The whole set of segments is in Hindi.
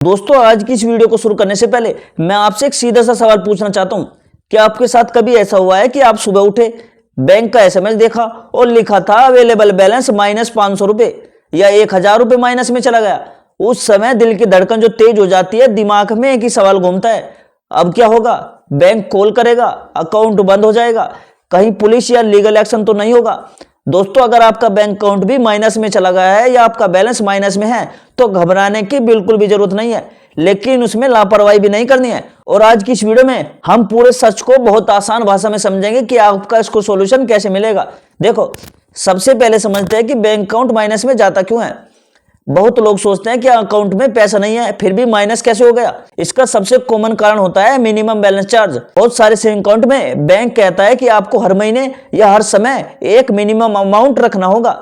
दोस्तों, आज की इस वीडियो को शुरू करने से पहले मैं आपसे एक सीधा सा सवाल पूछना चाहता हूं कि आपके साथ कभी ऐसा हुआ है कि आप सुबह उठे, बैंक का एसएमएस देखा और लिखा था अवेलेबल बैलेंस -500 रुपए या 1000 रुपए माइनस में चला गया। उस समय दिल की धड़कन जो तेज हो जाती है, दिमाग में एक ही सवाल घूमता है, अब क्या होगा? बैंक कॉल करेगा, अकाउंट बंद हो जाएगा, कहीं पुलिस या लीगल एक्शन तो नहीं होगा? दोस्तों, अगर आपका बैंक अकाउंट भी माइनस में चला गया है या आपका बैलेंस माइनस में है तो घबराने की बिल्कुल भी जरूरत नहीं है, लेकिन उसमें लापरवाही भी नहीं करनी है। और आज की इस वीडियो में हम पूरे सच को बहुत आसान भाषा में समझेंगे कि आपका इसको सॉल्यूशन कैसे मिलेगा। देखो, सबसे पहले समझते हैं कि बैंक अकाउंट माइनस में जाता क्यों है। बहुत लोग सोचते हैं कि अकाउंट में पैसा नहीं है फिर भी माइनस कैसे हो गया। इसका सबसे कॉमन कारण होता है मिनिमम बैलेंस चार्ज। बहुत सारे सेविंग अकाउंट में बैंक कहता है कि आपको हर महीने या हर समय एक मिनिमम अमाउंट रखना होगा।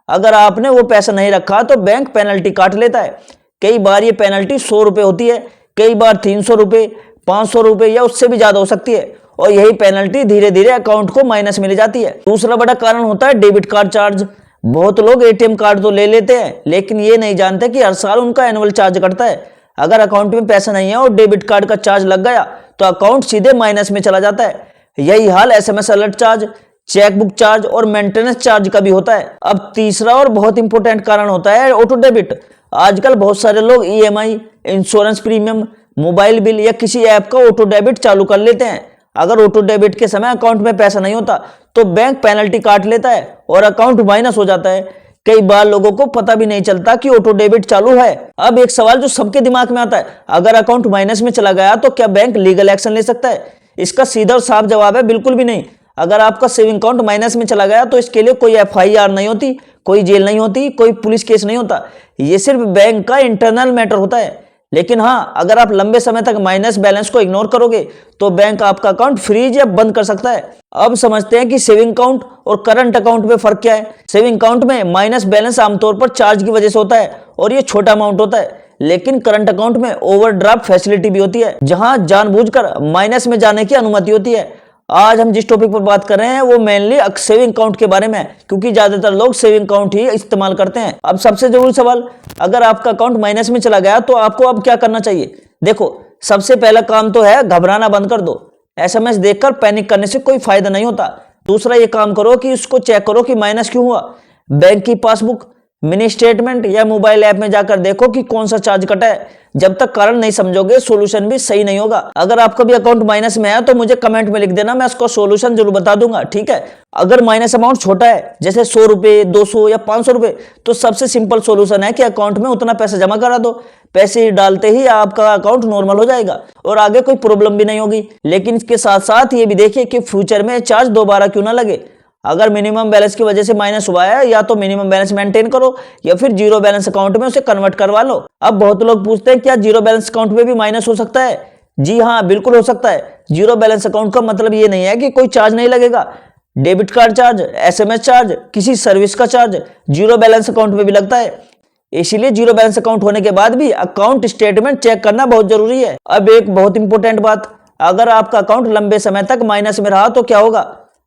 अगर आपने वो पैसा नहीं रखा तो बैंक पेनल्टी काट लेता है। कई बार ये पेनल्टी 100 रुपए होती है, कई बार 300 रुपए, 500 रुपए या उससे भी ज्यादा हो सकती है, और यही पेनल्टी धीरे धीरे अकाउंट को माइनस में ले जाती है। दूसरा बड़ा कारण होता है डेबिट कार्ड चार्ज। बहुत लोग एटीएम कार्ड तो ले लेते हैं, लेकिन ये नहीं जानते कि हर साल उनका एनुअल चार्ज कटता है। अगर अकाउंट में पैसा नहीं है और डेबिट कार्ड का चार्ज लग गया तो अकाउंट सीधे माइनस में चला जाता है। यही हाल SMS alert charge, chequebook charge और मेंटेनेंस चार्ज का भी होता है। अब तीसरा और बहुत इंपॉर्टेंट कारण होता है ऑटो डेबिट। आजकल बहुत सारे लोग EMI, insurance premium, mobile bill या किसी ऐप का ऑटो डेबिट चालू कर लेते हैं। अगर ऑटो डेबिट के समय अकाउंट में पैसा नहीं होता तो बैंक पेनल्टी काट लेता है और अकाउंट माइनस हो जाता है। कई बार लोगों को पता भी नहीं चलता कि ऑटो डेबिट चालू है। अब एक सवाल जो सबके दिमाग में आता है, अगर अकाउंट माइनस में चला गया तो क्या बैंक लीगल एक्शन ले सकता है? इसका सीधा और साफ जवाब है बिल्कुल भी नहीं। अगर आपका सेविंग अकाउंट माइनस में चला गया तो इसके लिए कोई एफआईआर नहीं होती, कोई जेल नहीं होती, कोई पुलिस केस नहीं होता। ये सिर्फ बैंक का इंटरनल मैटर होता है। लेकिन हाँ, अगर आप लंबे समय तक माइनस बैलेंस को इग्नोर करोगे तो बैंक आपका अकाउंट फ्रीज या बंद कर सकता है। अब समझते हैं कि सेविंग अकाउंट और करंट अकाउंट में फर्क क्या है। सेविंग अकाउंट में माइनस बैलेंस आमतौर पर चार्ज की वजह से होता है और ये छोटा अमाउंट होता है, लेकिन करंट अकाउंट में ओवरड्राफ्ट फैसिलिटी भी होती है, जहां जानबूझकर माइनस में जाने की अनुमति होती है। आज हम जिस टॉपिक पर बात कर रहे हैं वो मेनली सेविंग अकाउंट के बारे में है, क्योंकि ज्यादातर लोग सेविंग अकाउंट ही इस्तेमाल करते हैं। अब सबसे जरूरी सवाल, अगर आपका अकाउंट माइनस में चला गया तो आपको अब क्या करना चाहिए? देखो, सबसे पहला काम तो है घबराना बंद कर दो। एसएमएस देखकर पैनिक करने से कोई फायदा नहीं होता। दूसरा ये काम करो कि उसको चेक करो कि माइनस क्यों हुआ। बैंक की पासबुक, मिनी स्टेटमेंट या मोबाइल ऐप में जाकर देखो कि कौन सा चार्ज कटा है। जब तक कारण नहीं समझोगे सोल्यूशन भी सही नहीं होगा। अगर आपका भी अकाउंट माइनस में है तो मुझे कमेंट में लिख देना, मैं उसका सोल्यूशन जरूर बता दूंगा, ठीक है? अगर माइनस अमाउंट छोटा है, जैसे 100 रुपए, 200 या 500 रुपए, तो सबसे सिंपल सोल्यूशन है कि अकाउंट में उतना पैसा जमा करा दो। पैसे ही डालते ही आपका अकाउंट नॉर्मल हो जाएगा और आगे कोई प्रॉब्लम भी नहीं होगी। लेकिन इसके साथ साथ ये भी देखिए कि फ्यूचर में चार्ज दोबारा क्यों ना लगे। अगर मिनिमम बैलेंस की वजह से माइनस हुआ है, या तो मिनिमम बैलेंस मेंटेन करो या फिर जीरो बैलेंस अकाउंट में उसे कन्वर्ट करवा लो। अब बहुत लोग पूछते हैं क्या जीरो बैलेंस अकाउंट में भी माइनस हो सकता है? जी हाँ, बिल्कुल हो सकता है। जीरो बैलेंस अकाउंट का मतलब ये नहीं है कि कोई चार्ज नहीं लगेगा। Debit card charge, SMS charge, किसी सर्विस का चार्ज जीरो बैलेंस अकाउंट में भी लगता है। इसीलिए जीरो बैलेंस अकाउंट होने के बाद भी अकाउंट स्टेटमेंट चेक करना बहुत जरूरी है। अब एक बहुत इंपॉर्टेंट बात, अगर आपका अकाउंट लंबे समय तक माइनस में रहा तो क्या होगा?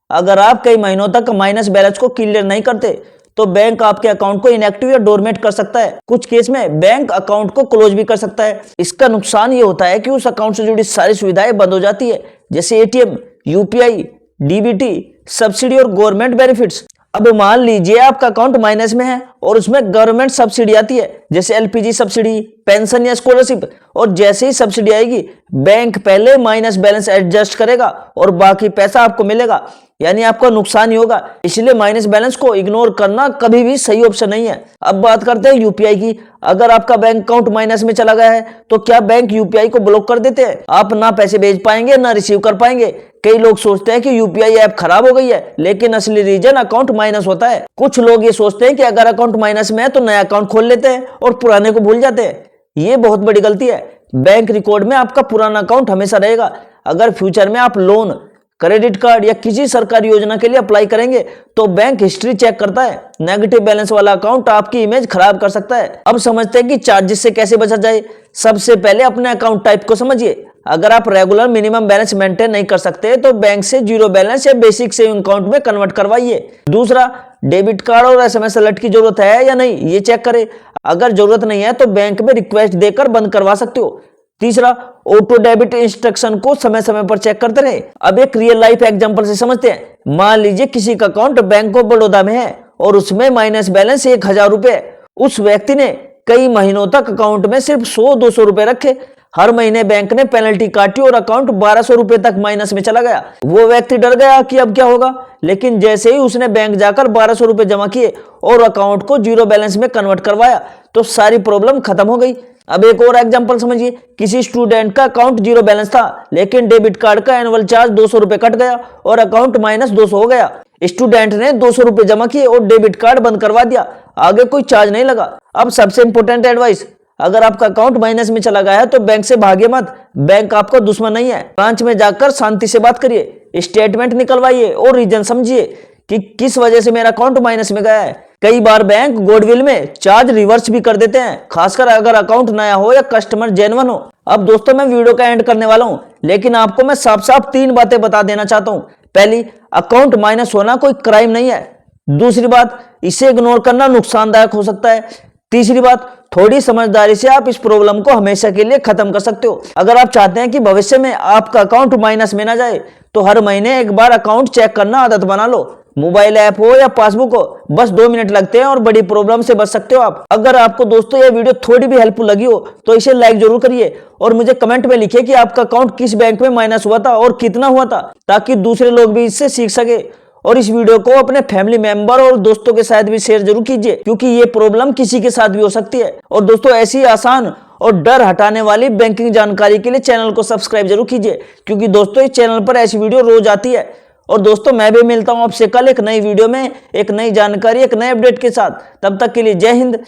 अगर आप कई महीनों तक माइनस बैलेंस को क्लियर नहीं करते तो बैंक आपके अकाउंट को इनएक्टिव या डोरमेट कर सकता है। कुछ केस में बैंक अकाउंट को क्लोज भी कर सकता है। इसका नुकसान ये होता है कि उस अकाउंट से जुड़ी सारी सुविधाएं बंद हो जाती है, जैसे एटीएम, यूपीआई, डीबीटी, सब्सिडी और गवर्नमेंट बेनिफिट्स। अब मान लीजिए आपका अकाउंट माइनस में है और उसमें गवर्नमेंट सब्सिडी आती है, जैसे एलपीजी सब्सिडी, पेंशन या स्कॉलरशिप, और जैसे ही सब्सिडी आएगी बैंक पहले माइनस बैलेंस एडजस्ट करेगा और बाकी पैसा आपको मिलेगा, यानी आपका नुकसान ही होगा। इसलिए माइनस बैलेंस को इग्नोर करना कभी भी सही ऑप्शन नहीं है। अब बात करते हैं यूपीआई की। अगर आपका बैंक अकाउंट माइनस में चला गया है तो क्या बैंक यूपीआई को ब्लॉक कर देते हैं? आप ना पैसे भेज पाएंगे ना रिसीव कर पाएंगे। कई लोग सोचते हैं कि यूपीआई ऐप खराब हो गई है, लेकिन असली रीजन अकाउंट माइनस होता है। कुछ लोग ये सोचते हैं कि अगर अकाउंट माइनस में है तो नया अकाउंट खोल लेते हैं और पुराने को भूल जाते हैं। ये बहुत बड़ी गलती है। बैंक रिकॉर्ड में आपका पुराना अकाउंट हमेशा रहेगा। अगर फ्यूचर में आप लोन, क्रेडिट कार्ड या किसी सरकारी योजना के लिए अप्लाई करेंगे तो बैंक हिस्ट्री चेक करता है। नेगेटिव बैलेंस वाला अकाउंट आपकी इमेज खराब कर सकता है। अब समझते हैं कि चार्जेस से कैसे बचा जाए। सबसे पहले अपने अकाउंट टाइप को समझिए। अगर आप रेगुलर मिनिमम बैलेंस मेंटेन नहीं कर सकते तो बैंक से जीरो बैलेंस या बेसिक सेविंग अकाउंट में कन्वर्ट करवाइए। दूसरा, डेबिट कार्ड और एसएमएस अलर्ट की जरूरत है या नहीं ये चेक करें। अगर जरूरत नहीं है तो बैंक में रिक्वेस्ट देकर बंद करवा सकते हो। तीसरा, ऑटो डेबिट इंस्ट्रक्शन को समय समय पर चेक करते रहे। अब एक रियल लाइफ एग्जांपल से समझते हैं। मान लीजिए किसी का अकाउंट बैंक ऑफ बड़ौदा में है और उसमें माइनस बैलेंस 1000 रुपए। उस व्यक्ति ने कई महीनों तक अकाउंट में सिर्फ 100-200 रुपए रखे। हर महीने बैंक ने पेनल्टी काटी और अकाउंट 1200 रुपए तक माइनस में चला गया। वो व्यक्ति डर गया कि अब क्या होगा, लेकिन जैसे ही उसने बैंक जाकर 1200 रुपए जमा किए और अकाउंट को जीरो बैलेंस में कन्वर्ट करवाया तो सारी प्रॉब्लम खत्म हो गई। अब एक और एग्जांपल समझिए। किसी स्टूडेंट का अकाउंट जीरो बैलेंस था, लेकिन डेबिट कार्ड का एनुअल चार्ज 200 रुपए कट गया और अकाउंट माइनस 200 हो गया। स्टूडेंट ने 200 रुपए जमा किए और डेबिट कार्ड बंद करवा दिया। आगे कोई चार्ज नहीं लगा। अब सबसे इंपॉर्टेंट एडवाइस, अगर आपका अकाउंट माइनस में चला गया है तो बैंक से भागे मत। बैंक आपका दुश्मन नहीं है। ब्रांच में जाकर शांति से बात करिए, स्टेटमेंट निकलवाइए और रीजन समझिए कि किस वजह से मेरा अकाउंट माइनस में गया है। कई बार बैंक गुडविल में चार्ज रिवर्स भी कर देते हैं, खासकर अगर अकाउंट नया हो या कस्टमर जेन्युइन हो। अब दोस्तों मैं वीडियो का एंड करने वाला हूं, लेकिन आपको मैं साफ साफ 3 बातें बता देना चाहता हूं। पहली, अकाउंट माइनस होना कोई क्राइम नहीं है। दूसरी बात, इसे इग्नोर करना नुकसानदायक हो सकता है। तीसरी बात, थोड़ी समझदारी से आप इस प्रॉब्लम को हमेशा के लिए खत्म कर सकते हो। अगर आप चाहते हैं कि भविष्य में आपका अकाउंट माइनस में ना जाए तो हर महीने एक बार अकाउंट चेक करना आदत बना लो। मोबाइल ऐप हो या पासबुक हो, बस 2 मिनट लगते हैं और बड़ी प्रॉब्लम से बच सकते हो आप। अगर आपको दोस्तों ये वीडियो थोड़ी भी हेल्पफुल लगी हो तो इसे लाइक जरूर करिए और मुझे कमेंट में लिखिए कि आपका अकाउंट किस बैंक में माइनस हुआ था और कितना हुआ था, ताकि दूसरे लोग भी इससे सीख सके। और इस वीडियो को अपने फैमिली मेंबर और दोस्तों के साथ भी शेयर जरूर कीजिए, क्योंकि ये प्रॉब्लम किसी के साथ भी हो सकती है। और दोस्तों ऐसी आसान और डर हटाने वाली बैंकिंग जानकारी के लिए चैनल को सब्सक्राइब जरूर कीजिए, क्योंकि दोस्तों इस चैनल पर ऐसी वीडियो रोज आती है। और दोस्तों मैं भी मिलता हूं आपसे कल एक नई वीडियो में, एक नई जानकारी, एक नए अपडेट के साथ। तब तक के लिए जय हिंद,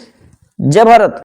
जय भारत।